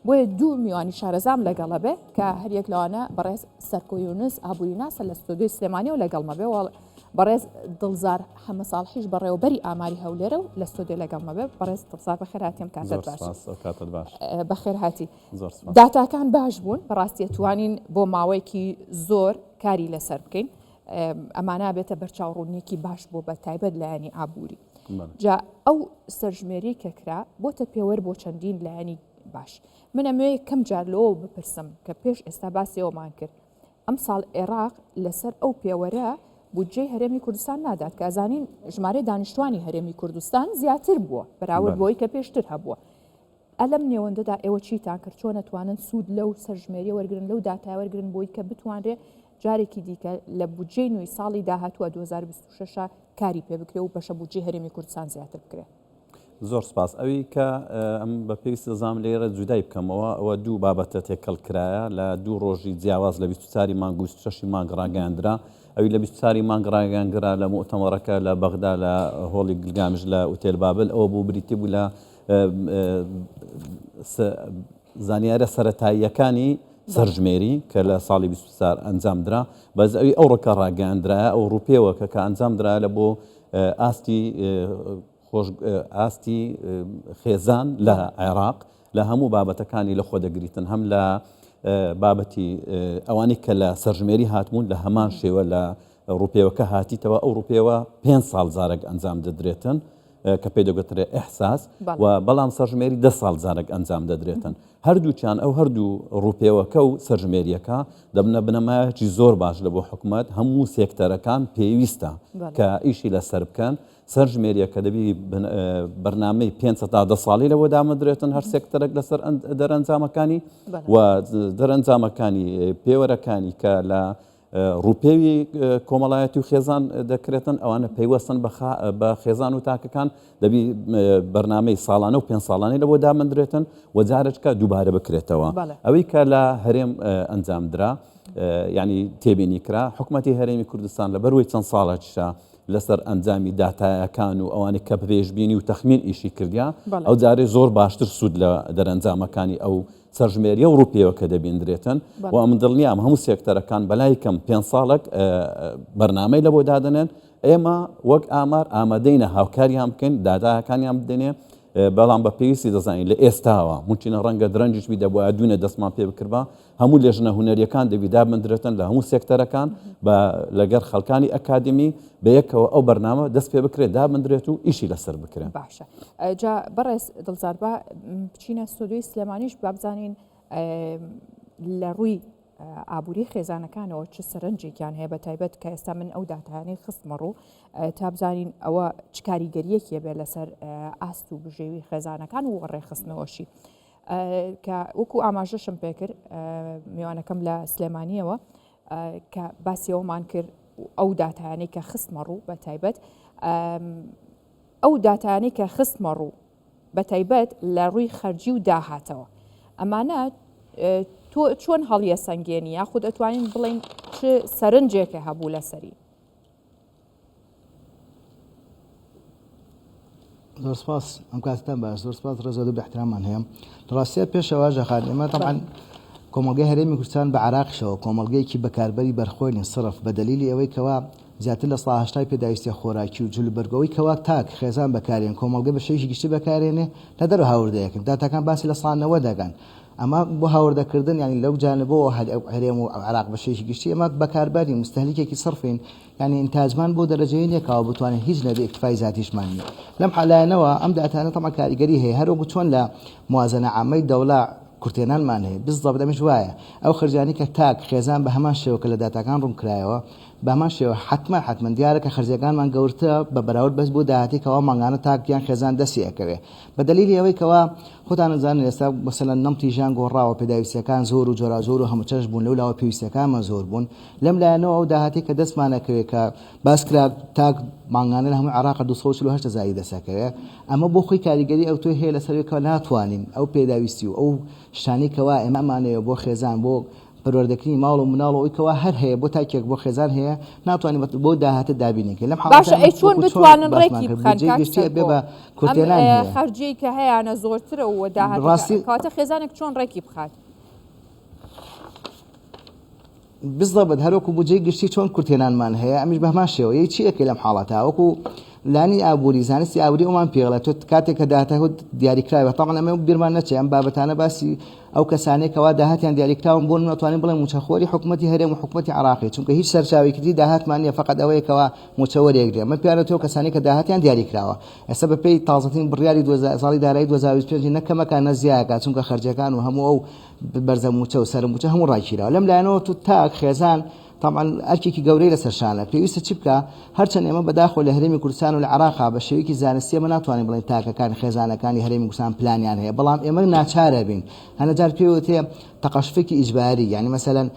بۆیە دوو میوانی شارەزام لەگەڵە بێ کە هەریەک لەوانە بەڕێز سەرکۆیونس ئابووری ناسە لە ستۆدیۆی سلێمانی و لەگەڵمە بێ بەڕێز دڵزار حەمە ساڵحیش بەڕێوەبەری ئاماری هەولێرە و لە ستۆدیۆ لەگەڵمە بێ بەڕێز دڵزار بەخێرهاتیم کاتت باش بەخێرهاتی داتاکان باش بوون بەڕاستی توانین بۆ ماوەیەکی زۆر کاری لەسەر بکەین ئەمانە بێتە بەرچاوڕوونیەکی باش بۆ بە تایبەت لایەنی ئابووری جا ئەو سەرژمێری کە کرا بۆتە پێوەەر بۆ چەندین لایەنی باش من ئەمێ کەم جار لەوە بپرسم کە پێش ئێستا باسیەوەمان کرد ئەم ساڵ عێراق لەسەر ئەو پێوەرە بودجەی هەرێمی کوردستان نادات کە ئازانین ژمارە دانیشتوانی هەرێمی کوردستان زیاتر بووە بەراورد بۆی کە پێشتر هەبووە ئەلەم نێوەندەدا ئێوە چیتان کرد چۆن نەتوانن سوود لەو سەرژمێری وەرگن لەو داتا وەرگن بۆی کە بتوانرێ جارێکی دیکە لە بودجەی نوێی ساڵی داهاتووە 2026 کاری پێ بکرێ و بەشە بودجەی هەرێمی کوردستان زیاتر بکرێ. زۆر سپاس ئەوی کە ئەم بە پێویست دەزانم لێرە جودای بکەمەوە ئەوە دوو بابەتە تێکەڵکرایە لە دوو ڕۆژی جیاواز لە 24 مانگ و 26 مانگ ڕاگەاندرا ئەوی لە 24 مانگ ڕاگەاندرا لە مؤتەمەڕەکە لە بەغدا لە هۆڵی گلگامژ لە ئوتێل بابل ئەوە بوو بریتی بوو لە زانیارە سەرەتاییەکانی سەرژمێری کە لە ساڵی 24 ئەنجامدرا بەس ئەوی ئەو ڕۆکە ڕاگەاندرایە ئەو ڕوپێوەکە کە ئەنجامدرا لە بۆ ئاستی خێزان لە عێراق لە هەموو بابەتەکانی لە خۆ دەگریتن هەم لە بابەتی ئەوانی کە لە سەرژمێری هاتمون لە هەمان شێوە لە ڕوپێوەکە هاتیتەوە ئەو ڕوپێوە 5 ساڵ جارێک ئەنجام دەدرێتن کە پێی دەگوترێت ئەحساس و بەڵام سەرژمێری 10 ساڵ جارێک ئەنجام دەدرێتن هەردووچیان ئەو هەردوو ڕوپێوەکە و سەرژمێریەکە دەبنە بنەمایەکی زۆر باش لە بۆ حکوومەت هەموو سێکتەرەکان پێویستە کە ئیشی لەسەر بکەن سەرژمێریەکە دەبی بەرنامەی 5 تا 10 ساڵی لەوە دامەدرێتن هەر سێکتەرێک لەسەر دەرەنجامەکانی و دەرەنجامەکانی پێوەرەکانی کە لە ڕوپێوی کۆمەڵایەتی و خێزان دەکرێتن ئەوانە پەیوەستن بە خێزان و تاکەکان دەبی بەرنامەی ساڵانە و 5 ساڵانی لەبۆ دامەدرێتن و جارێککە دووبارە بکرێتەوە ئەوەی کە لە هەرێم ئەنجامدرا ینی تێبینی کرا حکوومەتی هەرێمی کوردستان لە بەروەی چەند ساڵێکیشە لەسەر ئەنجامی داتایەکان و ئەوانە کە پێشبینی و تەخمین ئیشی کردیا ئەو جارێ زۆر باشتر سوود لە دەرەنجامەکانی ئەو سەرژمێریە و ڕوپێوە کە دەبیندرێتن و من دڵنیام هەموو سێکتەرەکان بەلای کەم 5 ساڵێک بەرنامەی لە بۆ دادنێن ئێمە وەک ئامار ئامادەینە هاوکاریان بکەین دادایەکانیان بدەنێ بەڵام بە پێویستی دەزانین لە ئێستاوە ممکنە ڕەنگە درەنجیشبی دەبووە دوونە دەستمان پێ بکردبا هەموو لێژنە هونەریەکان دەبی دابدرێتن لە هەموو سێکتەرەکان بە لەگەر خەڵکانی ئەکادمی بەیەکەوە ئەو بەرنامە دەست پێ بکرێت دابدرێت و ئیشی لەسەر بکرێن باشە جا بەڕێز دڵزار بە بچینە ستۆدیۆی سلێمانیش بابزانین لە ڕووی ئابووری خێزانەکانەوە چ سەرنجێکیان هەیە بە تایبەت کە ئێستا من ئەو داتانەی خستمە ڕوو تا بزانین ئەوە چ کاریگەریەکیە بێ لەسەر ئاست و بژێوی خێزانەکان و ڕێخستنەوەشی کە وەکو ئاماژەشم پێکرد میوانەکەم لە سلێمانیەوە کە باسیەوەمان کرد ئەو داتانەی کە خستمە ڕوو بە تایبەت ئەو داتانەی کە خستمە ڕوو بە تایبەت لە ڕووی خەرجی و داهاتەوە ئەمانە تۆ چۆن هەڵیە سەنگێنی یاخود ئەتوانین بڵین چ سەرنجێکە هەبوو لەسەری زۆر سپاس ئەم کاتتان باش زۆر سپاس ڕێزۆ بە احترامان هەیە ڕاستیە پێشەوە ژەخان ئێمە طبعاً کۆمەڵگەی هەرێمی کوردستان بە عێراقیشەوە کۆمەڵگەیەکی بەکاربەری بەرخۆینی سرف بە دلیلی ئەوەی کەوا زیاتر لە 80 پێداویستی خۆراکی و جلوبەرگەوەی کەوا تاک خێزان بەکارێن کۆمەڵگەی بە شێوەیەکی گشتی بەکارێنێ لە دەرەوە هاوردەیەکن داتاکان باسی لە ساڵ 90 دەکەن ئەمە بۆ هاوردەکردن ینی لەو جانبەوە هەرێم و عێراق بە شێوەیەکی گشتی ئەمە بەکاربەری مستهلیکێکی سرفین ینی ئینتاجمان بۆ دەرەجەیە نێکەوە بتوانین هیچ نەبێ ئیکتفای ذاتیشمان نیە لەم حالایەنەوە ئەم داتانە تەما کاریگەری هەیە هەروەکو چۆن لە موازنە عامەی دەوڵە کورتێنانمان هەیە بالضبط دەمیش وایە ئەو خرجانی کە تاک خێزان بە هەمان شێوە کە لە داتاکان ڕوون کرایەوە بە هەمان شێوە حتما دیارە کە خرجەکانمان گەورتە بە بەراورد بەس بۆ داهاتی کەوا ماگانە تاکیان خێزان دەستی ئەکەوێ بە دلیلی ئەوەی کەوا خۆتان نزانن ئێستا مەسەلەن نەمتی ژیان گۆڕاوە پێداویستیەکان زۆر و جۆرا زۆر و هەموو چەش بوون لەولاوە پێویستیەکانمان زۆر بوون لەم لایەنەوە ئەو داهاتی کە دەستمانەکەوێت کە باس کرا تاک ماگانە لە هەموو عێراق 248 زایی دەسەکەوێ ئەمە بۆ خۆی کاریگەری ئەو توی هەیە لەسەرێکەوە ناتوانین ئەو پێداویستی و ئەو شتانی کەوا ئێمەمانەیە بۆ خێزان بۆ پەروەردەکردنی ماڵ و مناڵ و ئەوەی هەر هەیە بۆ تاکێک بۆ خێزان هەیە ناتوانین بۆ داهاتە دابینێکی لەم باشە ئەی چۆن بتوانن ڕێکی بخەن بێ بە کورتێنان هەیە خەرجی کە هەیەە زۆرترە و داهاتکاتە خێزانێک چۆن ڕێکی بخات بالضبط هەروەکو بجێ گشتی چۆن کورتێنانمان هەیە ئەمیش بەهمان شێوە یەی چیەکە لەم حاڵەتە وەکو لانی ئابووری زانستی ئابووری ئەومان پێڵێت تۆ کاتێک کە داهاتە دیاریکراوە تاڵان ئەمە بیرمان نەچێ ئەم بابەتانە باسی ئەو کەسانێکەوە داهاتیان دیاریکراون بۆ ناتوانین بڵێن موچەخۆری حکوومەتی هەرێم و حکوومەتی عراقی چونکە هیچ سەرچاوێکی داهاتمان نیە فقط ئەوەیەکەوە موچەوەرێک ئەمە پیانەوە کەسانی کە داهاتیان دیاریکراوە ئێستا بە پێی تازەترین بڕیاری ساڵی دارایی 2025 نەکەمەکان نەزیایەکە چونکە خەرجەکان و هەموو ئەو بەرزە موچە و سەر موچە هەموو ڕایکیراوە لەم لایەنەوە تو تاک خێزان طبعا ئەرکێکی گەورەی لەسەرشانە پێویستە چی بکە هەرچەند ئێمە بەداخۆ لە هەرێمی کوردستان و لە عراقا بە شێوەیەکی زانستی ئێمە ناتوانین بڵێن تاکەکانی خێزانەکانی هەرێمی کوردستان پلانیان هەیە بەڵام ئێمە ناچارە بین هەنەجار پێوتێ تەقەشفێکی ئیجباری یعنی مەسەلەن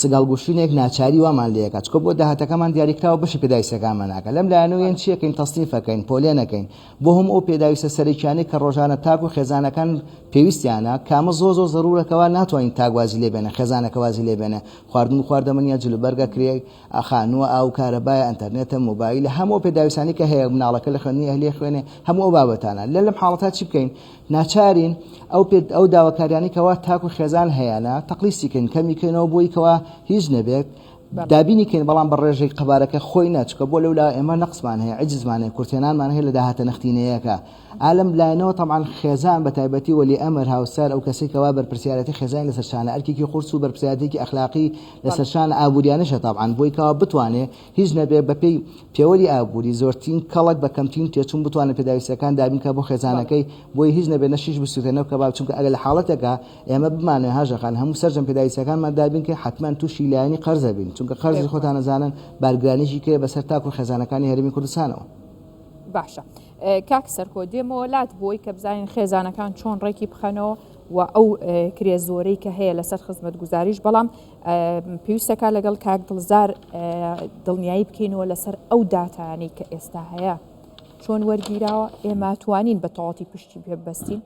سگاڵگوشتنێک ناچاری وامان لێکات چکە بۆ داهاتەکەمان دیاریکراوە بەشی پێداویستەکانمان ناکە لەم لایەنەوەیان چیەکەین تەصنیفەکەین پۆلێنەکەین بۆ هەم ئەو پێداویستە سەرەکیانەی کە ڕۆژانە تاک و خێزانەکان پێویستیانە کامە زۆر زەرورەکەوە ناتوانین تاگوازی لێبێنە خێزانەکەوازی لێبێنە خواردن و خواردەمەنیە جلوبەرگە کرێ ئاخانووە ئاو کارەبایە ئەنتەرنێتە موبایل هەموو پێداویستانی کە هەیە مناڵەکە لە خوێنی ئەهلی خوێنێ هەموو ئەو بابەتانە لەم حاڵەتا چی بکەین ناچارین ئەو داواکاریانی کەوا تاک و خێزان هەیەە تەقلیسیکەین کەمیکەینەوە بۆی کەوا هیچ نەبێت دابینیکەین بەڵام بە ڕێژەی قەبارەکە خۆی ناچکە بۆ لەولا ئێمە نەقسمان هەیە عجزمانەیە کورتێنانمان هەیە لە داهاتە نەختینەیەەکە ئالم لاینەوە طبعا خێزان بە تایبەتی وەلی ئەمر هاوسەر ئەو کەسێکەوە بەرپرسیارەتی خێزانی لەسەرشانە ئەرکێکی قورس و بەرپرسیارەتێکی ئەخلاقی لەسەرشان ئابووریانەشە طبعا بۆی کەوا بتوانێت هیچ نەبێ بەپێی پێوەری ئابووری زۆرترین کەڵک بە کەمترین تێچوون بتوانێت پێداویستەکان دابینکە بۆ خێزانەکەی بۆی هیچ نەبێ نەشیش بسووتێنەوە کە با چونکە ئەگەر لە حاڵەتێکە ئێمە بمانێ هاژەخان هەموو سەرجەم پێداویستەکانمان دابینکە حتمما تووشی لایەنی قەرزە بین چونکە قەرزی خۆتان نەزانن بارگرانیشی کرێ بەسەر تاک و خێزانەکانی هەرێمی کوردستانەوە باشە کاک سەرکۆ دێمە وڵات بۆی کە بزانین خێزانەکان چۆن ڕێکی بخەنەوە و ئەو کرێ زۆرەی کە هەیە لەسەر خزمەت گوزاریش بەڵام پێویستەکە لەگەڵ کاک دڵزار دڵنیایی بکەینەوە لەسەر ئەو داتانەی کە ئێستا هەیە چۆن وەرگیراوە ئێمە توانین بە تەواتی پشتی پێ ببەستین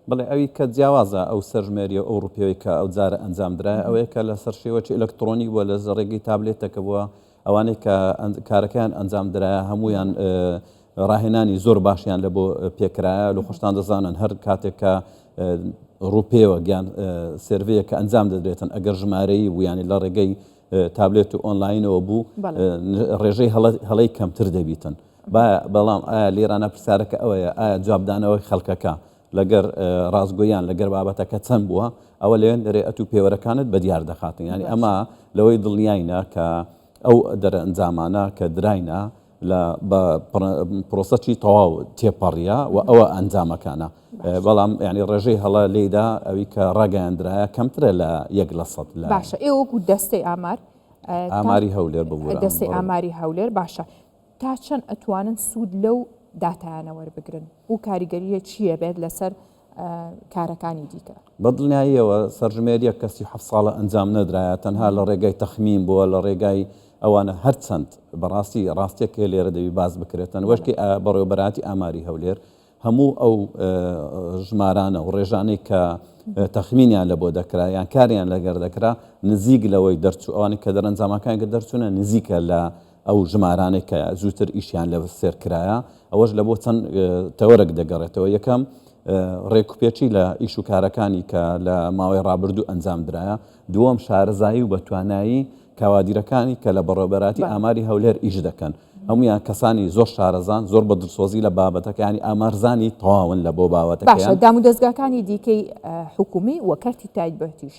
بڵێ ئەوی کە جیاوازە ئەو سەرژمێریە ئەوروپیەوەی کە ئەو جارە ئەنجامدرا ئەوەیە کە لە سەر شێوەی ئەلکترۆنی وە لە ڕێگەی تابلێتەکە بووە ئەوانەی کە کارەکەیان ئەنجامدرایە هەمویان ڕاهێنانی زۆر باشیان لە بۆ پێکرایە لە خۆشتان دەزانن هەر کاتێک کە ڕوپێوە گیان سێڤەیە کە ئەنجام دەدرێتن ئەگەر ژمارەی بوویانی لە ڕێگەی تابلێت و ئۆنلاینەوە بوو ڕێژەی هەڵەی کەمتر دەبیتن بەڵام ئایا لێرانە پرسیارەکە ئەوەیە ئایا جوابدانەوەی خەڵکەکە لەگەر ڕازگۆیان لەگەر بابەتەکە چەند بووە ئەوە لێن دەرێ ئەت و پێوەرەکانت بە دیار دەخاتن ینی ئەمە لەوەی دڵنیایە کە ئەو دەرە ئەنجامانە کە درایە لە پرۆسەی تەواو تێپەڕیە و ئەوە ئەنجامەکانە بەڵام ینی ڕێژەی هەڵە لێدا ئەوی کە ڕاگەیاندرایە کەمترە لە 1% لە باشە ئێوەکو دەستەی ئاماری هەولێر ببوو دەستی ئاماری هەولێر باشە تا چەند ئەتوانن سوود لەو داتایانە وەربگرن و کاریگەریە چییە بێت لەسەر کارەکانی دیکە بەدڵنیاییەوە سەرژمێریە کەسی 7 ساڵە ئەنجام نەدرایە تەنها لە ڕێگای تەخمین بووە لە ڕێگای ئەوانە هەرچەند بەڕاستی ڕاستیەکە لێرە دەوی باز بکرێتن وەشکی بەڕێوەبەراتی ئەماری هەولێر هەموو ئەو ژمارانە و ڕێژانەی کە تەخمینیان لە بۆ دەکرا یان کاریان لەگەر دەکرا نزیک لەوەی دەرچوو ئەوانی کە دەرەنجامەکان کە دەرچوونە نزیکە لە ئەو ژمارانێک کە زووتر ئیشیان لە سێرکرایە ئەوەش لە بۆ چەند تەوەرەك دەگەڕێتەوە یەکەم ڕێکوپێکی لە ئیش و کارەکانی کە لە ماوەی ڕابردوو ئەنجام درایە دووەم شارەزایی و بەتوانایی کاوادیرەکانی کە لە بەڕێوەبەراتی ئاماری هەولێر ئیش دەکەن هەمویان کەسانی زۆر شارەزان زۆر بە دڵسۆزی لە بابەتەکانی ئامارزانی تەواون لە بۆ بابەتەکەیان باشە دام و دەستگاکانی دیکەی حکومی وەکەرتی تایبەتیش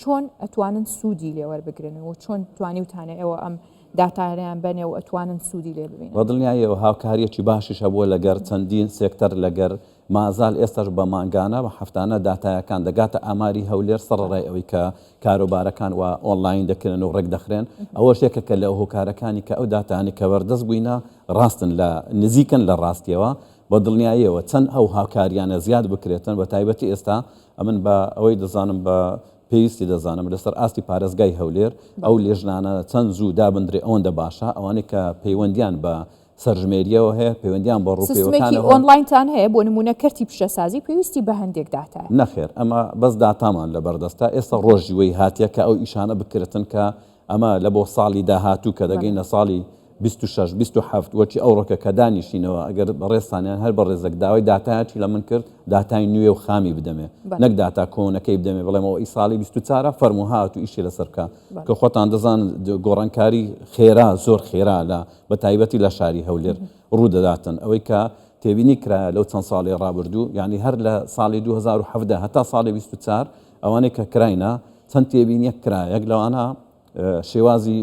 چۆن ئەتوانن سوودی لێوەربگرن و چۆن توانی وتانە ئێوە ئەم داتایان بنێ و ئەتوانن سوودی لێ ببینن بەدڵنیاییەوە هاوکاریەکی باشیش هەبووە لەگەر چەندین سێکتەر لەگەر مازال ئێستاش بە مانگانە و هەفتانە داتایەکان دەگاتە ئاماری هەولێر سەرڕای ئەوەی کە کاروبارەکان و ئۆنلاین دەکردن و ڕێک دەخرێن ئەوە شتێکە کە لە هۆکارەکانی کە ئەو داتانی کە بەردەست بووینە ڕاستن لە نزیکن لە ڕاستیەوە بە دڵنیاییەوە چەند ئەو هاوکاریانە زیاد بکرێتن بە تایبەتی ئێستا ئەمن بە ئەوەی دەزانم بە پێویستی دەزانم لەسەر ئاستی پارێزگای هەولێر ئەو لێژنانە چەند زوو دابدرێ ئەوەندە باشە ئەوانەی کە پەیوەندیان بە سەرژمێریەوە هەیە پەیوەندیان بە سیستمێکی ڕووپێوەکانەوە ئۆنلاینتان هەیە بۆ نمونە کەرتی پیشەسازی پێویستی بە هەندێک داتایە نەخێر ئەمە بەس داتامان لە بەردەستا ئێستا ڕۆژی وەی هاتیە کە ئەو ئیشانە بکرێتن کە ئەمە لە بۆ ساڵی داهاتوو کە دەگەینە ساڵی 26 27 وەچی ئەوڕۆکە کە دانیشینەوە ئەگەر بەڕێستانیان هەر بە ڕێزەک داوای داتایەتی لە من کرد داتای نوێ و خامی بدەمێ نەک داتا کۆنەکەی بدەمێ بڵێمەوە ئی ساڵی 24 فەرمو هات و ئیشی لەسەرکە کە خۆتان دەزان گۆڕانکاری خێرا زۆر خێرا لە بە تایبەتی لە شاری هەولێر ڕوودەداتن ئەوەی کە تێبینی کرایە لەو چەند ساڵی ڕابردوو یعنی هەر لە ساڵی 2017 هەتا ساڵی 24 ئەوانەی کە کراینە چەند تێبینیەک کرایەک لەوانە شێوازی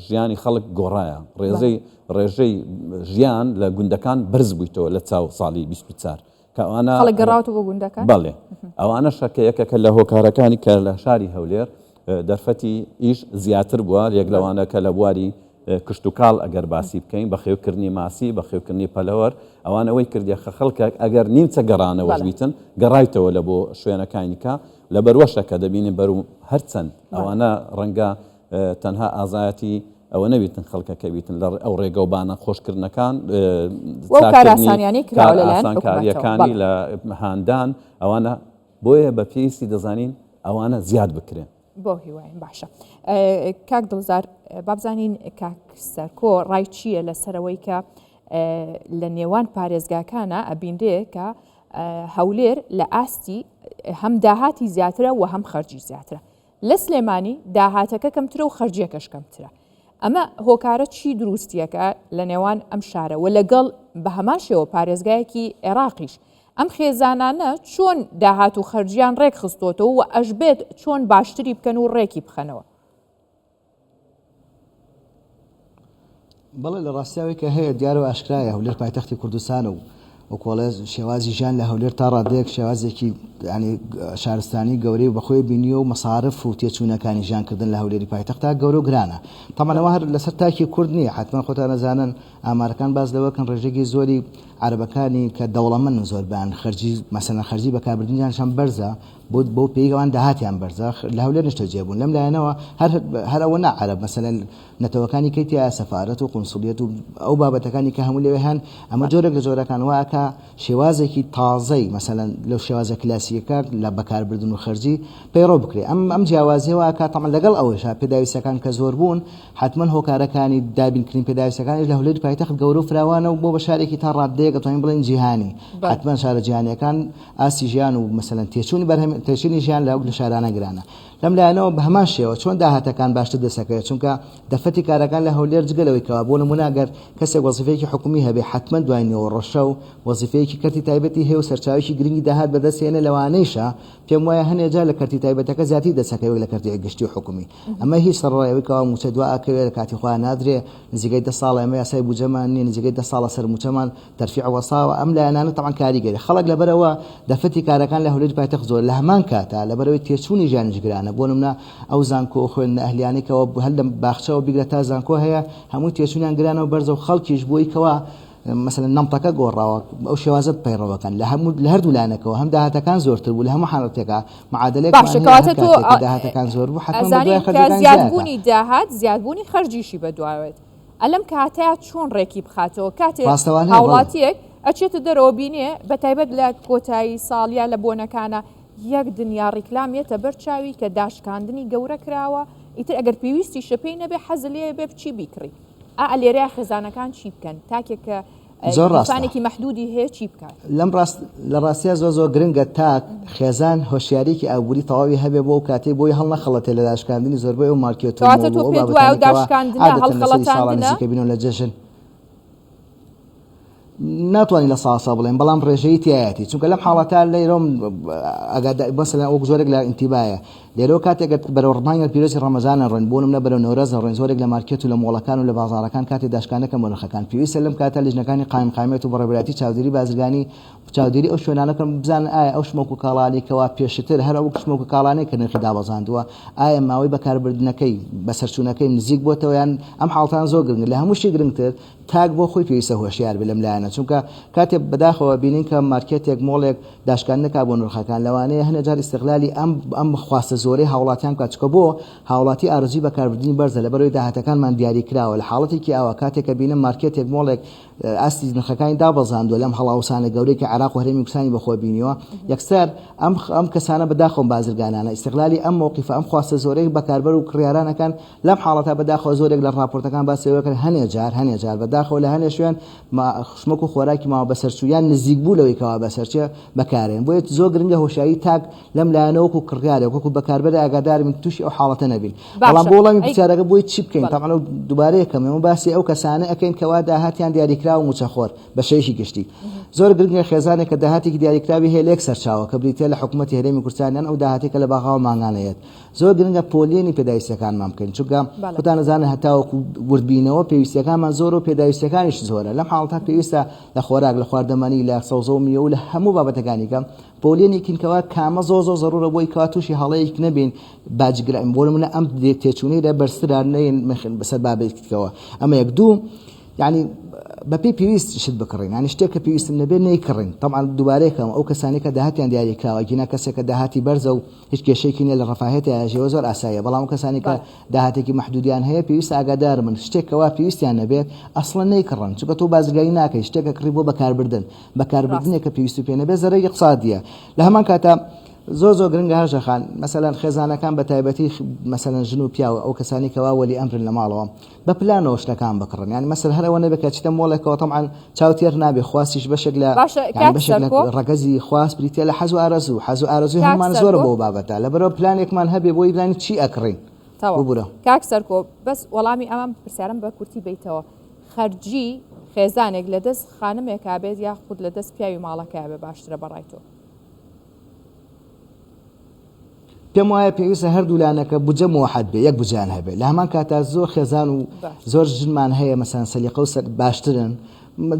ژیانی خەڵک گۆڕایە ڕێژەی ژیان لە گوندەکان برز بوویتەوە لە چاو ساڵی 24 کە ئەوانە خەڵک گەڕاوتەوە بۆ گوندەکان بەڵێ ئەوانە شەکەیەکە لە هۆکارەکانی کە لە شاری هەولێر دەرفەتی ئیش زیاتر بووە یەک لەوانە کە لە بواری کشت و کاڵ ئەگەر باسی بکەین بە خێوکردنی ماسی بە خێوکردنی پەلەوەر ئەوانەوەی کردی خەڵکە ئەگەر نیمچە گەڕانەوە بیتن گەڕایتەوە لە بۆ شوێنەکانیکە لە بەروەشەکە دەبینین بەرو هەرچەند ئەوانە ڕەنگە تەنها ئازایەتی ئەوە نەبیتن خەڵکەکە بیتن لە ئەو ڕێگە و بانە خۆشکردنەکان کاریەکانی لە هاندان ئەوانە بۆیە بە پێویستی دەزانین ئەوانە زیاد بکرێن بۆ هیواین باشە کاک دڵزار بابزانین کاک سەرکۆ ڕای چییە لەسەرەوەی کە لە نێوان پارێزگاکانە ئەبیندێ کە هەولێر لە ئاستی هەم داهاتی زیاترە و هەم خەرجی زیاترە لە سلێمانی داهاتەکە کەمترە و خەرجیەکەش کەمترە ئەمە هۆکارە چی دروستیەکە لە نێوان ئەم شارە و لەگەڵ بە هەمان شێوە پارێزگایەکی عێراقیش ئەم خێزانانە چۆن داهات و خەرجیان ڕێک خستۆتەوە و ئەشبێت چۆن باشتری بکەن و ڕێکی بخەنەوە بەڵێ لە ڕاستیاوی کە هەیە دیارە ئاشکرایە هەولێر پایتەختی کوردستانە و کۆڵێ شێوازی ژیان لە هەولێر تا ڕادەیەک شێوازێکی شارستانی گەورەی بەخۆی بینیە و مەسارف و تێچوونەکانی ژیانکردن لە هەولێری پایتەختا گەورە و گرانە تەمەنەوە هەر لەسەر تاکی کورد نییە حتمما خۆتان نەزانن ئامارەکان باز لەوەکەن ڕێژێکی زۆری عەرەبەکانی کە دەوڵەمەند زۆربیان خەرجی مەسەلەن خەرجی بەکاربردنیانشان بەرزە بۆ پێیەوان داهاتیان بەرزە لە هەولێر نیشتە جێبوون لەم لایەنەوە هەر ئەوە نەعەرەب مەسەلەن نەتەوەکانی کەیتیا سەفارەت و قونسوڵیەت و ئەو بابەتەکانی کە هەموو لەوێ هەن ئەمە جۆرێک لە جۆرەکان واکە شێوازێکی تازەی مەسەلەن لەو شێوازە کلاسیەکە لە بەکاربردن و خەرجی پەیڕۆ بکرێ ئەم جیاوازیەوە کە تەمەن لەگەڵ ئەوەشە پێداویستەکان کە زۆر بوون حتمما هۆکارەکانی دابینکردن پێداویستەکانی لە هەولێری پایتەخت گەورە و فراوانە و بۆ بە شارێکی تا ڕادەیەک دەتوانین بڵێن جیهانی حتمما شارە جیهانیەکان ئاستی ژیان و مەسەلەن تێچوونی ژیان لە شارانە گرانە لەم لایەنەوە بە هەمان شێوە چۆن داهاتەکان باشتر دەسەکەوێت چونکە دەفەتی کارەکان لە هەولێر جگەلەوەی کەوا بۆ نمونەگەر کەسێک وەزیفەیەکی حکومی هەبێ حتمما دوایەوە ڕەشە و وەزیفەیەکی کەرتی تایبەتی هەیە و سەرچاوێکی گرنگی داهات بەدەستێنە لەوانەیشە پێم وایە هەنێجا لە کەرتی تایبەتەکە زیاتی دەسەکەوێت لە کەرتی گشتی و حکومی ئەمە هیچ سەرڕایەوەی کەوا موچە دوا ئەکەوێت لە کاتی خۆیان نادرێ نزیکەی 10 ساڵ ئەمە یاسای بوجەمان نیە نزیکەی 10 ساڵە سەر موچەمان تەرفیع وەساوە ئەم لایەنانە تەمان کاریگەری خەڵک لەبەرەوە دەفەتی کارەکان لە هەولێری پایتەخت زۆر لە هەمان کاتە لەبەرەوەی تێچوونی ژیانی گرانە بۆ نمونە ئەو زانکۆ خوێن ئەهلیانێکەوە هەر لە باخچەوە بیگرێت تا زانکۆ هەیە هەموو تێچوونیان گرانە و بەرزە و خەڵکیش بۆی کەوا مثلا نەمتەکە گۆڕاوە ئەو شێوازت پەیڕەوەکەن لە هەردوو لایەنەکەوە هەم داهاتەکان زۆرتر بوو لە هەموو حاڵەتێکە معادلەیەک داهاتەکان زۆر بوو حتمما زیادبوونی داهات زیادبوونی خەرجیشی بەدواوێت ئەلەم کاتەیە چۆن ڕێکی بخاتەوە کاتێک هاوڵاتیەک ئەچێتە دەرەوە بینێ بە تایبەت لە کۆتایی ساڵیا لە بۆنەکانە یەک دنیا ڕیکلامێتە بەرچاوی کە داشکاندنی گەورە کراوە ئیتر ئەگەر پێویستی شەپەی نەبێ حەزە لێ بێ بچی بیکڕی لێرەیە خێزانەکان چی بکەن تاکێکە زۆرانێکی مەحدودی هەیە چی بکات لە ڕاستیە زۆر گرنگە تاک خێزان هۆشیارێکی ئابووری تەواوی هەبێ بۆ کاتێ بۆی هەڵ نەخەڵەتێ لە داشکاندنی زۆربەی و مارکێتەوە لە جەژن ناتوانانی لە ساسا بڵێن بەڵام ڕێژەی تایەتی چونکە لەم حاڵەتە لێرۆم بەسەلا ئەو زۆرێک لە ئینتیبایە لێرۆ کاتێک بەرەو ڕمانگە پیرۆزی ڕەمەزانە ڕێن بۆ نمونە بەرەو نەورۆزە ڕێن زۆرێک لە مارکێت و لە مۆڵەکان و لە بازاڕەکان کاتی داشکانەکە مۆنرخەکان پێویستە لەم کاتە لیژنەکانی قایمقامێت و بەڕێوەبەتی چاودێری بازرگانی چاودێری ئەو شوێنانەکەم بزانن ئایا ئەو شمۆک و کاڵانی کەوا پێشتر هەر ئەو شمۆک و کاڵانەی کە نرخی دابەزاندووە ئایا ماوەی بەکاربردنەکەی بەسەرچوونەکەی نزیک بۆتەوەیان ئەم حاڵتان زۆر گرنگە لە هەمووشی گرنگتر تاک بۆ خۆی پێویستە هۆشیار بێ لەم لایەنە ئەوانە چونکە کاتێک بەداخەوە بینین کە مارکێتێک مۆڵێک داشکان نەکا بۆ نرخەکان لەوانەیە هەنێ جار استقلالی ئەم خواستە زۆرەی هاوڵاتیان بکات چکە بۆ هاوڵاتی ئارزوی بەکاربردنی بەرزە لەبەرەوەی داهاتەکانمان دیاری کراوە لە حاڵەتێکی ئەوە کاتێککە بینم مارکێتێک مۆڵێک ئاستی نرخەکانی دابەزاندووە لەم هەڵاوسانە گەورەی کە عێراق و هەرێمی کوردستانی بەخۆ بینیوە یەکسەر ئەم کەسانە بەداخەوە بازرگانانە استقلالی ئەم مووقیفە ئەم خواستە زۆرەی بەکاربەر و کڕیارانەکان لەم حاڵەتە بەداخەوە زۆرێک لە راپۆرتەکان باسیەوەکە هەنێ جار بەداخەوە لە هەنێ شوێن خشمەک و خۆراکی ماوە بەسەرچوویان نزیک بوو لەوەی کەوا بەسەرچێ بەکارێن بۆیە زۆر گرنگە هۆشایی تاک لەم لایەنەوەکو کڕیارێک وەکو بەکاربەر ئاگادار من تووشی ئەو حاڵەتە نەبین بەڵام بۆ وەڵامی پرسیارەکە بۆی چی بکەین تەمەن دووبارەیەکەم ئێمە باسی ئەو کەسانە ئەەکەین کەوا داهاتیان دیاریکراوە و موچەخۆر بە شەیەکی گشتی زۆر گرنگە خێزانێک کە داهاتێکی دیاریکراوی هەیە لێک سەرچاوە کە بریتە لە حکوومەتی هەرێمی کوردستانیان ئەو داهاتێکە لە باغاوە ماگانەیەت زۆر گرنگە پۆلێنی پێداویستەکانمان بکەین چونکە خۆتان نەزانن هەتاوەکو وردبینەوە پێویستەکانمان زۆر و پێداویستەکانیش زۆرە لەم حاڵەتە پێویستە لە خۆراک لە خواردەمانی لە سەوزە و میوە و لە هەموو بابەتەکانی کەم پۆلێنێکینکەوە کامە زۆر زەڕورە بۆی کەوا تووشی هەڵەیەک نەبین باجگرین بۆ منە ئەم تێچوونەی لە بەرزتران نەین بەسەر بابێتەوە ئەمە یەک دوو یعنی بەپی پێویست شت بکڕین ینی شتێککە پێویستم نەبێت نەیکڕین طبعا دووبارەیەکەم ئەو کەسانی کە داهاتیان دیاریکراوە گینا کەسێکە داهاتی بەرزە و هیچ کێشەیەکی نیە لە ڕەفاهێتی ئاژێوە زۆر ئاساییە بەڵام ئەو کەسانی کە داهاتێکی محدودیان هەیە پێویست ئاگادار من شتێکەوە پێویستیان نەبێت ئەسڵەن نەیکڕن چونکە تۆ بازرگانی ناکەی شتێکە کڕی بۆ بەکاربردنێکە پێویست و پێ نەبێت زەرەی اقتصادیە لە هەمان کاتە زۆر گرنگە هەژەخان مەسەلەن خێزانەکان بە تایبەتی مەسەلەن ژن و پیاوە ئەو کەسانی کەوا وەلی ئەمرن لە ماڵەوە بە پلانەوە شتەکان بکڕن ینی مەسەل هەرەوە نەبێت چتە مۆڵێکەوە تەمعاً چاوتێر نابێ خواستیش بەشێک لە ڕەگەزی خواست بریتە لە حەز و ئارەزوو هەمان زۆرە بۆ بابەتە لەبەرەوە پلانێکمان هەبێ بۆی بزانین چی ئەکڕین کاک سەرکۆ بەس وەڵامی ئەمام پرسیارم بە کورتی بیتەوە خەرجی خێزانێک لە دەست خانمێکا بێت یا خود لە دەست پیاوی ماڵەکە بێ باشترە بەڕای تۆ پێم وایە پێویستە هەردوو لانەکە بجە موحد بێ یەک بجیان هەبێ لە هەمان کاتا زۆر خێزان و زۆر ژنمان هەیە مەسەن سەلیقە و باشترن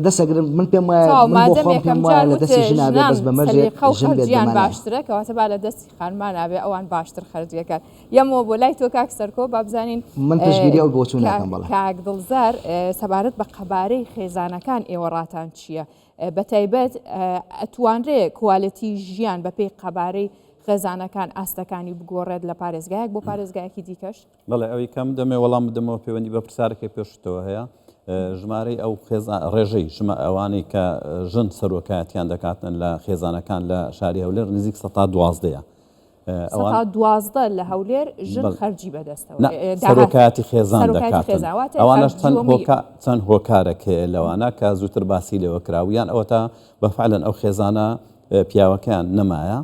دەسەگرم من پێم وایە من بۆ خۆم پێم وایە لە دەستی ژن نابێ بەس بە مەرجێک ژن بێت ژیان باشترە کەواتە با لە دەستی خانمان نابێ ئەوان باشتر خەرجیەکان یەمەوە بۆ لای تۆ کاک سەرکۆ با بزانین من پشگیری ئەو بۆچوو ناکەم بەڵام کاک دڵزار سەبارەت بە قەبارەی خێزانەکان ئێوە ڕاتان چییە بەتایبەت ئەتوانرێ کواڵەتی ژیان بەپێی قەبارەی خێزانەکان ئاستەکانی بگۆڕێت لە پارێزگایەک بۆ پارێزگایەکی دیکەش بەڵێ ئەوەی کەم دەمێ وەڵام بدەمەوە پەیوەندی بە پرسیارەکەی پێشتەوە هەیە ژمارەی ئەو ڕێژەی ئەوانەی کە ژن سەرۆکایەتیان دەکاتن لە خێزانەکان لە شاری هەولێر نزیک 12 12 لە هەولێر ژن خەرجی بەدەستەوە سەرۆکایەتی خێزان دەکاتن ئەوانەش چەند هۆکارێک لەوانە کە زووتر باسی لێوە کراویان ئەوە تا بەفعلەن ئەو خێزانە پیاوەکەیان نەمایە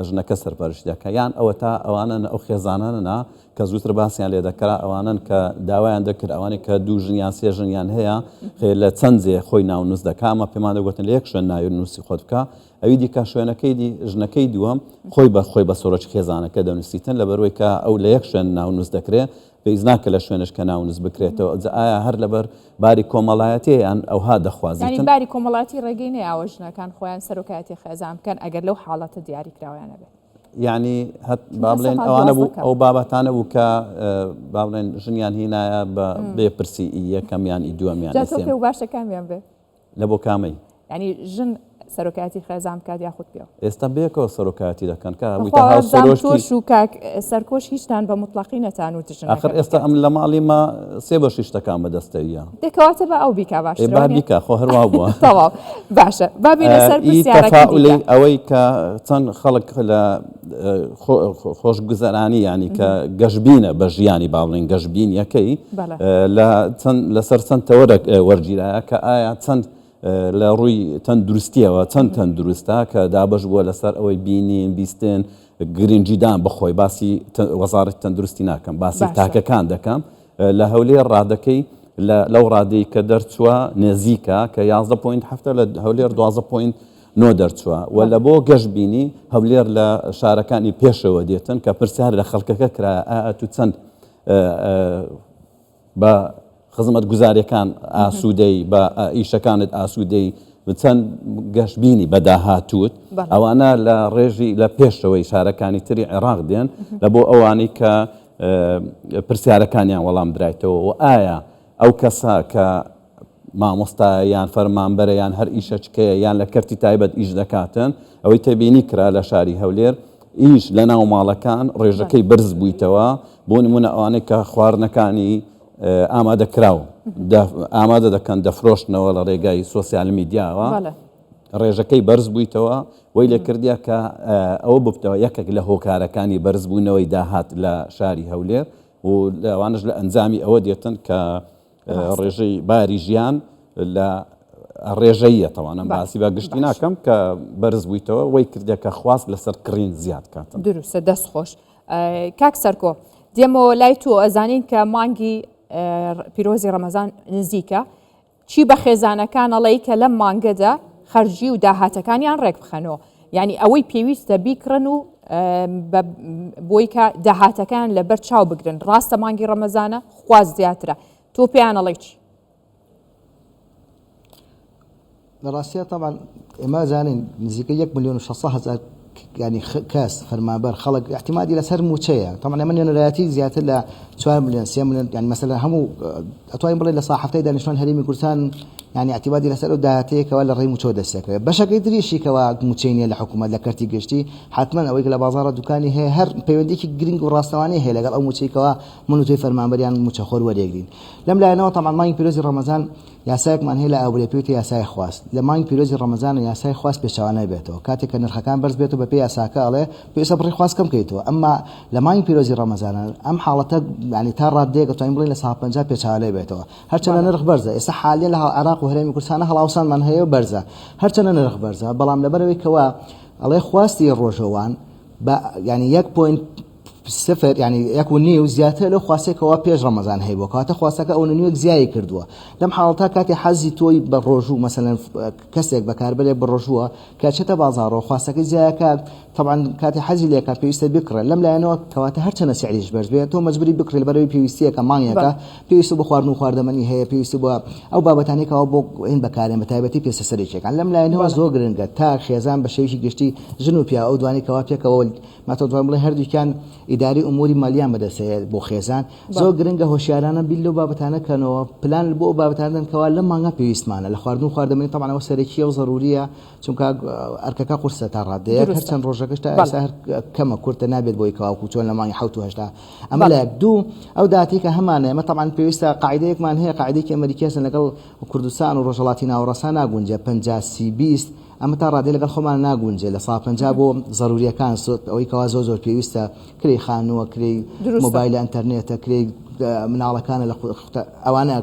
ژنەکە سەرپەرشتەکە یان ئەوە تا ئەوانن ئەو خێزانانە کە زووتر باسییان لێ دەکرا ئەوانن کە داوایان دەکرد ئەوانەی کە دوو ژنیان سێ ژنیان هەیە لە چەند جێ خۆی ناونووس دەکامە پێمان دەگوتن لە یەک شوێن ناوی نووسی خۆت بکە ئەوی دیکە شوێنەکەی ژنەکەی دووەم خۆی بە سۆرۆچ خێزانەکە دەنووسیتن لەبەرەوەی کە ئەو لە یەک شوێن ناونووس دەکرێت پێویست ناکە لە شوێنش کە ناونووس بکرێتەوە ئایا هەر لەبەر باری کۆمەڵایەتی یان ئەوها دەخوازیتن باری کۆمەڵاتی ڕێگەی نەیەوە ژنەکان خۆیان سەرۆکایەتی خێزان بکەن ئەگەر لەو حاڵەتە دیاریکراویانە بێت یعنی با بڵێن ئەوانە بوو ئەو بابەتانە بوو کە با بڵێن ژنیان هینایە بە بێپرسی یەکەمیان ئی دووەمیان و باشەکانیان بێ لە بۆ کامەی ینی ژن سەرۆکایەتی خێزان بکات یاخود پێوە ئێستا بێکەوە سەرۆکایەتی دەکەن کە تۆش و کاک سەرکۆش هیچتان بە مطلقی نەتان و تژن ئاخر ئێستا ئەم لە ماڵی ما سێ بەشی شتەکان بەدەستەویە دەکەواتە بە ئەو بیکا باشتر بیکە خۆ هەروە بووە تەواو باشە بابینە سەر پرسیارەکەی ئەوەی کە چەند خەڵک لە خۆشگوزەرانی ینی کە گەشببینە بە ژیانی با بڵێن گەشببینیەکەی لەسەر چەند تەوەرە وەرگیرایە کە ئایا چەند لە ڕووی تەندروستیەوە چەند تەندروستە کە دابش بووە لەسەر ئەوەی بینین بیستن گرنگجیدان بخۆی باسی وەزارەتی تەندروستی ناکەم باسی تاکەکان دەکەم لە هەولێر ڕادەکەی لەو ڕادەی کە دەرچووە نێزیکە کە 11.7 لە هەولێر 12.9 دەرچووە و لە بۆ گەشتبینی هەولێر لە شارەکانی پێشەوە دێتن کە پرسیار لە خەڵکەکە کرا ئەتو چەند بە خزمەت گوزاریەکان ئاسوودەی بە ئیشەکانت ئاسوودەی چەند گەشتبینی بەداهاتوت ئەوانە لە ڕێژی لە پێشەوەی شارەکانی تری عێراق دێن لە بۆ ئەوانەی کە پرسیارەکانیان وەڵام درایتەوە و ئایا ئەو کەسا کە مامۆستا یان فەرمانبەرە یان هەر ئیشەچکەیە یان لە کەرتی تایبەت ئیش دەکاتن ئەوەی تەبینی کرا لە شاری هەولێر ئیش لە ناو ماڵەکان ڕێژەکەی برز بوویتەوە بۆ نمونە ئەوانەی کە خواردنەکانی ئامادەکراو ئامادە دەکەن دەفرۆشتنەوە لە ڕێگای سۆسیال میدیاوە ڕێژەکەی بەرز بوویتەوە وی لێ کردیا کە ئەوە ببتەوە یەکێک لە هۆکارەکانی بەرزبوونەوەی داهات لە شاری هەولێر و لەوانش لە ئەنجامی ئەوە دێتن کە ڕێژەی باری ژیان لە ڕێژەیە تەوانم باسی بە گشتی ناکەم کە بەرز بوویتەوە وی کردیا کە خواست لەسەر کڕین زیاد کاتن دروستە دەست خۆش کاک سەرکۆ دێمەوە لای تۆ ئەزانین کە مانگی پیرۆزی ڕەمەزان نزیکە چی بە خێزانەکان ئەڵەی کە لەم مانگەدا خەرجی و داهاتەکانیان ڕێک بخەنەوە یعنی ئەوەی پێویستە بیکڕن و بۆی کە داهاتەکان لەبەر چاو بگرن ڕاستە مانگی ڕەمەزانە خواست زیاترە تۆ پێیان ئەڵەی چی لە ڕاستیە طبعا ئێمە زانین نزیکە 1,600,000 يعني كاس فرمانبەر خەڵک احتیمادی لەسەر موچەیە طبعا ئەمە نوێنەرایەتی زیاتر لە 4 ملیۆن 3 ملیۆن يعني مثلا هەموو ئەتوانین بڵێ لە ساحەفتەی دانیشتوان هەرێمی کوردستان يعني اعتمادی لەسەر ئەو داهاتەیەکەوە لە ڕێی موچۆ دەستێکەوە بەشەکەی دریشی کەوا موچەی نیە لە حکوومەت لە کەرتی گشتی حتمما ئەوەی کە لە بازاڕە دوکانی هەیە هەر پەیوەندێکی گرنگ و ڕاستەوانەی هەیە لەگەڵ ئەو موچەیەکەوە من و تۆی فەرمانبەریان موچەخۆر وەرێگرین لەم لایەنەوە طبعا مانگی پیرۆزی ڕەمەزان یاسایەکمان هەیە لە ئاورێ پێوتە یاسای خواست لە مانگی پیرۆزی ڕەمەزان یاسای خواست پێچەوانە بێتەوە کاتێک کە نرخەکان بەرز بێتەوە بەپێی یاساکە ئەڵێ پێویستە بڕی خواست کەم بکەیتەوە ئەمما لە مانگی پیرۆزی ڕەمەزانە ئەم حاڵەتە يعني تا ڕادەیەک دەتوانین بڵێن لە 150 پێچەوانە بێتەوە هەرچەندە نرخ بەرزە ئێستا حالیە لە عێراق و هەرێمی کوردستان هەڵاوسانمان هەیە و بەرزە هەرچەندە نرخ بەرزە بەڵام لەبەرەوەی کەوا ئەڵێ خواستی ڕۆژەوان بە يعني 1.0 يعني 1.9 زیاتر لەو خواستێکەوە پێش ڕەمەزان هەیە بۆ کاتە خواستەکە ئەو نوێک زیایی کردووە لەم حاڵەتە کاتی حەزی تۆی بە ڕۆژوو مثلا کەسێک بەکاربەرێک بڕۆژووە کاچێتە بازاڕەوە خواستەکەی زیایەکە طبعا کاتی حەزی لێکات پێویستە بکڕێت لەم لایەنەوە کەواتە هەرچەنە سعریش بەرز بێت تۆ مەجبوری بکڕێت لەبەرەوەی پێویستیەکە مانگێکە پێویستە بۆ خواردن و خواردەمەنی هەیە پێویستە بۆ ئەو بابەتانێکەوە بۆ هێن بەکارێن بە تایبەتی پێسە سەرێکیەکان لەم لایەنەوە زۆر گرنگە تا خێزان بە شێوەیەکی گشتی ژن و پیا ئەو دوانێکەوە پێکەوە ماتۆدوان بڵێ هەردووکیان ئیداری ئوموری مالیان بەدەستەیە بۆ خێزان زۆر گرنگە هۆشیارانە بیل لەو بابەتانەکەنەوە پلان بۆ بابەتانکەوە لەم مانگە پێویستمانە لە خواردن و خواردەمەنی طبعا ئەوە سەرەکیە و ضروریە چونکە ئەرکەکە قورسە تا ڕادەیە هەرچەند ڕۆژەکەش تا ئێستا هەر کەمە کورتە نابێت بۆی کەواکو چۆن لە مانگی 7 ئەمە لە دوو ئەو داتی کە هەمانە ئەمە طبعا پێویستە قاعدەیەکمان هەیە قاعدەیەکی ئەمریکیەسە لەگەڵ کوردستان و ڕۆژهەڵاتی ناوەڕاستان ناگونجێ 50-30-20 ئەمە تا ڕادەی لەگەڵ خۆمان ناگونجێ لە 150 بۆ ضروریەکان ئەوەی کەوا زۆر پێویستە کری خانووە کری مۆبایل ئینتەرنێتە کری مناڵەکانە لە ئەوانە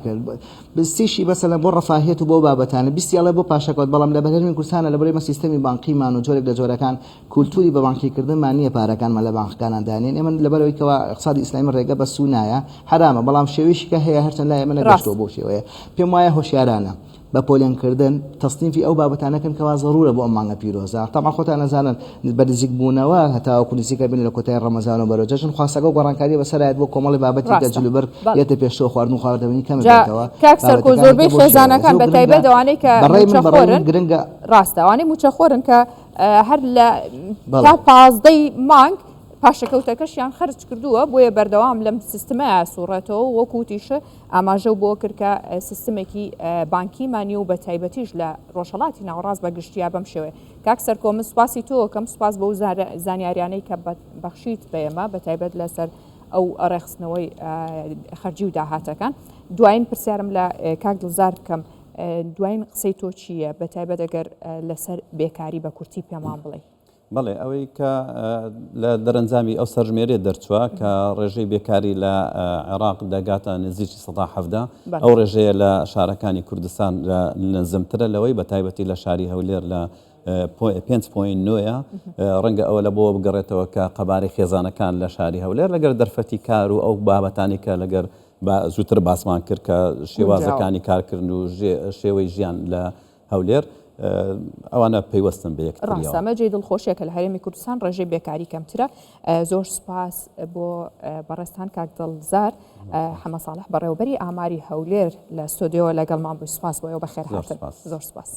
بستیشی بەسەلەن بۆ ڕەفاهێت و بۆ بابەتانە بیستیاڵە بۆ پاشەکەوت بەڵام لە بەرهەرمی کوردستانە لە بەرەوەی سیستەمی بانقیمان و جۆرێک لە جۆرەکان کولتوری بە بانقیکردنمان نییە پارەکانمان لە بانقەکانان دانێن ئێمە لەبەرەوەی کەوا اقتصادی ئیسلامی ڕێگە بە سوو نایە حرامە بەڵام شێوەیەکی کە هەیە هەرچەند لای ئێمە نەگەشتەوە بۆ شێوەیە پێم وایە هۆشیارانە بە پۆلێنکردن تەستینفی ئەو بابەتانەکەن کەوا زەڕورە بۆ ئەم مانگە پیرۆزە طبعا خۆتان نەزانن بەنزیک بوونەوە هەتاوەکو نزیکە بین لە کۆتای ڕەمەزان و بەرەوجەژن خواستەکە و گۆڕانکاری بەسەرایەت بۆ کۆمەڵی بابەتی کە جلوبەر یەتە پێشەوە خواردن و خواردەمەنی کەم بێتەوە کاک سەرکۆ زۆربەی خێزانەکان بە تایبەت ئەوانەی کە موچەخۆرن گرنگە ڕاستە ئەوانەی موچەخۆرن کە هەر لە تا 15 مانگ پاشەکەوتەکەشیان خرج کردووە بۆیە بەردەوام لەم سیستمە سوڕێتەوە وەکوتیشە ئاماژە بۆ کردکە سیستمێکی بانکیمانی و بە تایبەتیش لە ڕۆژهەڵاتی ناوەڕاست بە گشتیا بەم شێوەیە کاک سەرکۆ من سوپاسی تۆ کەم سوپاس بە زانیاریانەی کە بەخشیت بە ئێمە بە تایبەت لەسەر ئەو ڕێخستنەوەی خەرجی و داهاتەکان دوایین پرسیارم لە کاک دڵزار بکەم دوایین قسەی تۆ چییە بە تایبەت ئەگەر لەسەر بێکاری بە کورتی پێمان بڵێ بەڵێ ئەوەی کە لە دەرەنجامی ئەو سەرژمێرێ دەرچووە کە ڕێژەی بێکاری لە عێراق دەگاتە نزیکی 170 ئەو ڕێژەیە لە شارەکانی کوردستان نزمترە لەوەی بە تایبەتی لە شاری هەولێر لە 5.9 ڕەنگە ئەوە لە بۆ بگەڕێتەوە کە قەبارەی خێزانەکان لە شاری هەولێر لەگەر دەرفەتی کار و ئەو بابەتانی کە لەگەر زووتر باسمان کرد کە شێوازەکانی کارکردن و شێوەی ژیان لە هەولێر ئەوانە پەیوەستن بە یەکتر ڕاستەمەجێ دڵخۆشیەکە لە هەرێمی کوردستان ڕێژەی بێکاری کەمترە زۆر سپاس بۆ بەڕێستان کاک دڵزار حەمە ساڵح بەڕێوەبەری ئاماری هەولێر لە ستۆدیۆ لەگەڵمان بووی سپاس بۆ ئێوە بەخێر هاتن زۆر سپاس